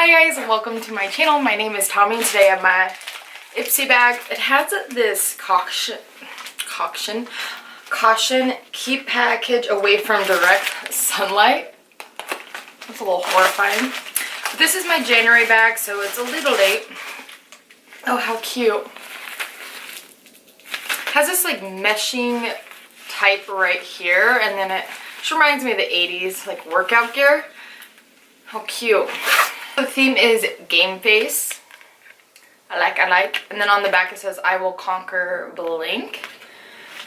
Hi guys, and welcome to my channel. My name is Tommie, and today I have my Ipsy bag. It has this caution, keep package away from direct sunlight. That's a little horrifying. But this is my January bag, so it's a little late. Oh, how cute. It has this like meshing type right here, and then it just reminds me of the 80s like workout gear. How cute. The theme is game face. I like. And then on the back it says, I will conquer blank.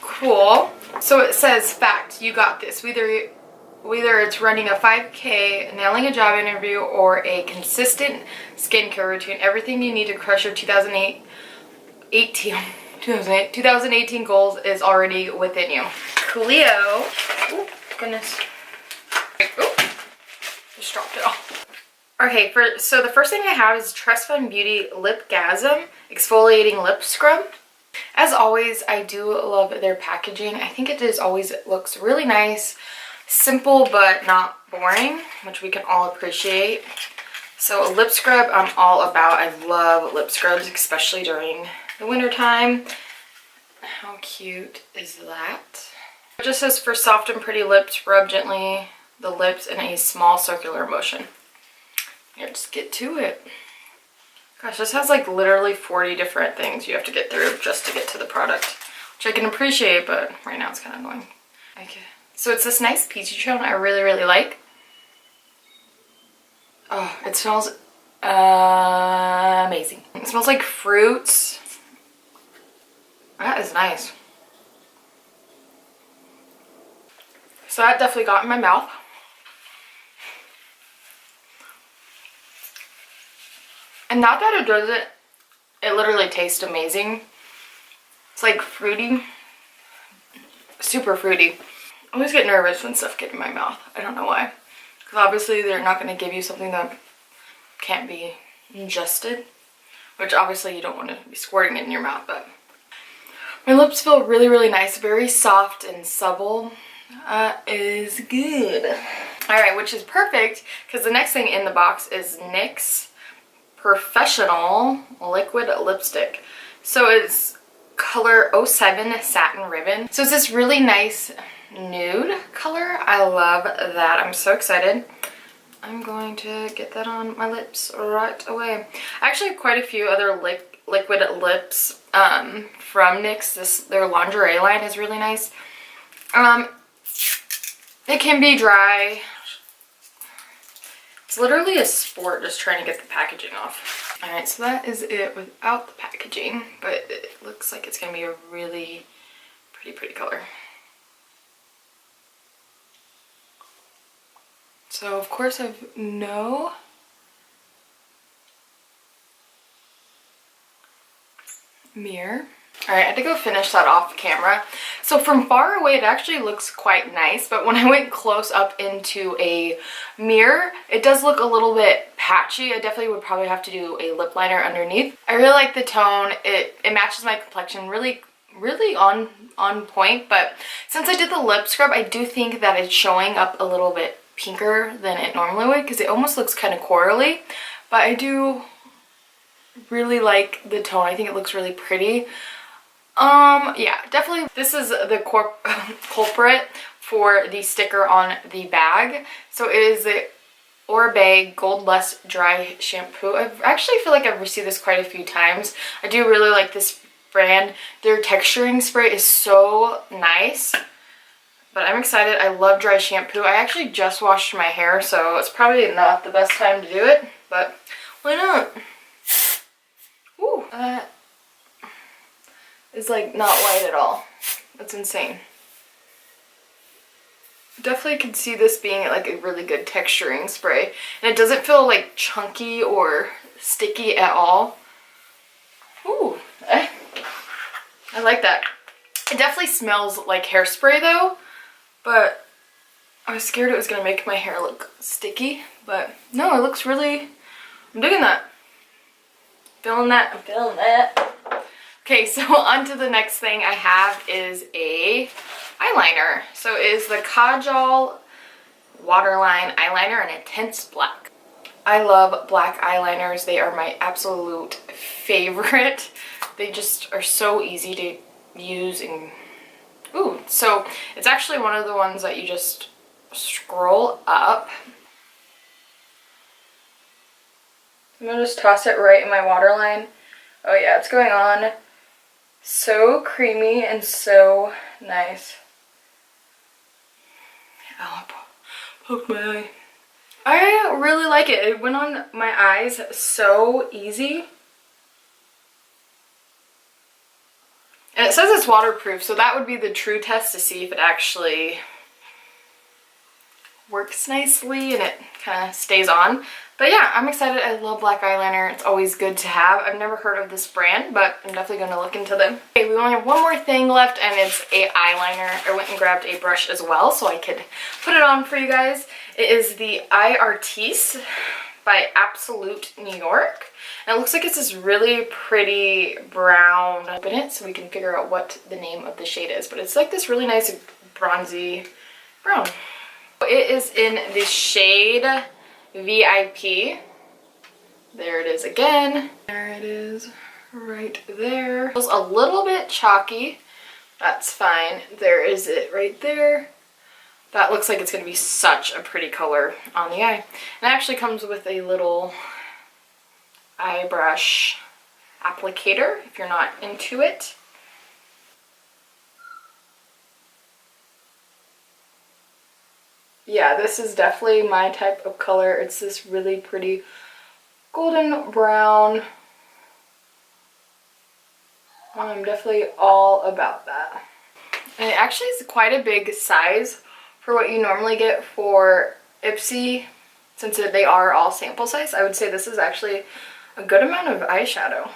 Cool. So it says, fact, you got this. Whether it's running a 5K, nailing a job interview, or a consistent skincare routine, everything you need to crush your 2018 goals is already within you. Coolio. Oh, goodness. Oh, just dropped it all. Okay, so the first thing I have is Trust Fund Beauty Lipgasm Exfoliating Lip Scrub. As always, I do love their packaging. I think it looks really nice, simple but not boring, which we can all appreciate. So a lip scrub I'm all about. I love lip scrubs, especially during the winter time. How cute is that? It just says, for soft and pretty lips, rub gently the lips in a small circular motion. Here, just get to it. Gosh, this has like literally 40 different things you have to get through just to get to the product, which I can appreciate, but right now it's kind of annoying. Okay, so it's this nice peachy tone I really like. Oh, it smells amazing. It smells like fruits. That is nice. So that definitely got in my mouth. And not that it doesn't, it literally tastes amazing. It's like fruity, super fruity. I always get nervous when stuff gets in my mouth. I don't know why. Because obviously they're not going to give you something that can't be ingested. Which obviously you don't want to be squirting it in your mouth, but my lips feel really nice. Very soft and supple. Is good. Alright, which is perfect because the next thing in the box is NYX Professional Liquid Lipstick. So it's color 07 Satin Ribbon. So it's this really nice nude color. I love that. I'm so excited. I'm going to get that on my lips right away. I actually have quite a few other liquid lips from NYX. Their lingerie line is really nice. It can be dry. It's literally a sport just trying to get the packaging off. Alright, so that is it without the packaging, but it looks like it's going to be a really pretty color. So of course I have no mirror. Alright, I had to go finish that off camera. So from far away it actually looks quite nice, but when I went close up into a mirror, it does look a little bit patchy. I definitely would probably have to do a lip liner underneath. I really like the tone. It matches my complexion really on point, but since I did the lip scrub, I do think that it's showing up a little bit pinker than it normally would because it almost looks kind of corally, but I do really like the tone. I think it looks really pretty. Yeah, definitely this is the culprit for the sticker on the bag. So it is the Oribe Gold Less Dry Shampoo. I actually feel like I've received this quite a few times. I do really like this brand. Their texturing spray is so nice. But I'm excited. I love dry shampoo. I actually just washed my hair, so it's probably not the best time to do it, but why not? Ooh, that is like not light at all. That's insane. Definitely could see this being like a really good texturing spray, and it doesn't feel like chunky or sticky at all. Ooh, I like that. It definitely smells like hairspray though, but I was scared it was gonna make my hair look sticky, but no, it looks really, I'm digging that. Feeling that, I'm feeling that. Okay, so on to the next thing I have is a eyeliner. So it is the Kajal Waterline eyeliner in Intense Black. I love black eyeliners. They are my absolute favorite. They just are so easy to use. And ooh, so it's actually one of the ones that you just scroll up. I'm gonna just toss it right in my waterline. Oh yeah, it's going on. So creamy and so nice. Ow, I poked my eye. I really like it. It went on my eyes so easy. And it says it's waterproof, so that would be the true test to see if it actually works nicely and it kind of stays on. But yeah, I'm excited. I love black eyeliner. It's always good to have. I've never heard of this brand, but I'm definitely going to look into them. Okay, we only have one more thing left, and it's a eyeliner. I went and grabbed a brush as well so I could put it on for you guys. It is the Artiste by Absolute New York. And it looks like it's this really pretty brown. Open it so we can figure out what the name of the shade is. But it's like this really nice bronzy brown. It is in the shade VIP. There it is again. There it is right there. It feels a little bit chalky. That's fine. There is it right there. That looks like it's going to be such a pretty color on the eye. And it actually comes with a little eye brush applicator if you're not into it. Yeah, this is definitely my type of color. It's this really pretty golden brown. I'm definitely all about that. And it actually is quite a big size for what you normally get for Ipsy. Since they are all sample size, I would say this is actually a good amount of eyeshadow.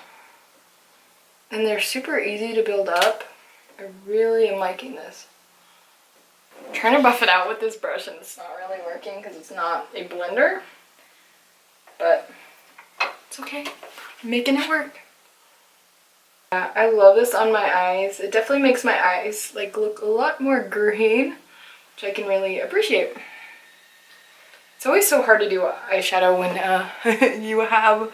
And they're super easy to build up. I really am liking this. I'm trying to buff it out with this brush and it's not really working because it's not a blender. But it's okay. I'm making it work. I love this on my eyes. It definitely makes my eyes like look a lot more green, which I can really appreciate. It's always so hard to do eyeshadow when you have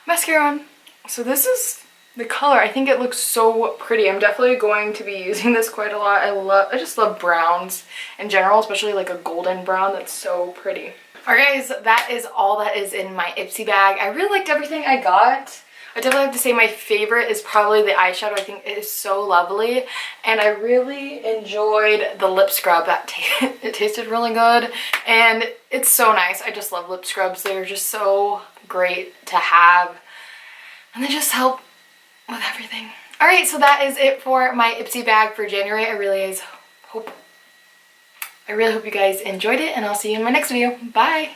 mascara on. So this is the color. I think it looks so pretty. I'm definitely going to be using this quite a lot. I just love browns in general, especially like a golden brown that's so pretty. Alright guys, that is all that is in my Ipsy bag. I really liked everything I got. I definitely have to say my favorite is probably the eyeshadow. I think it is so lovely. And I really enjoyed the lip scrub. It tasted really good. And it's so nice. I just love lip scrubs. They're just so great to have. And they just help with everything. Alright, so that is it for my Ipsy bag for January. I really hope you guys enjoyed it. And I'll see you in my next video. Bye!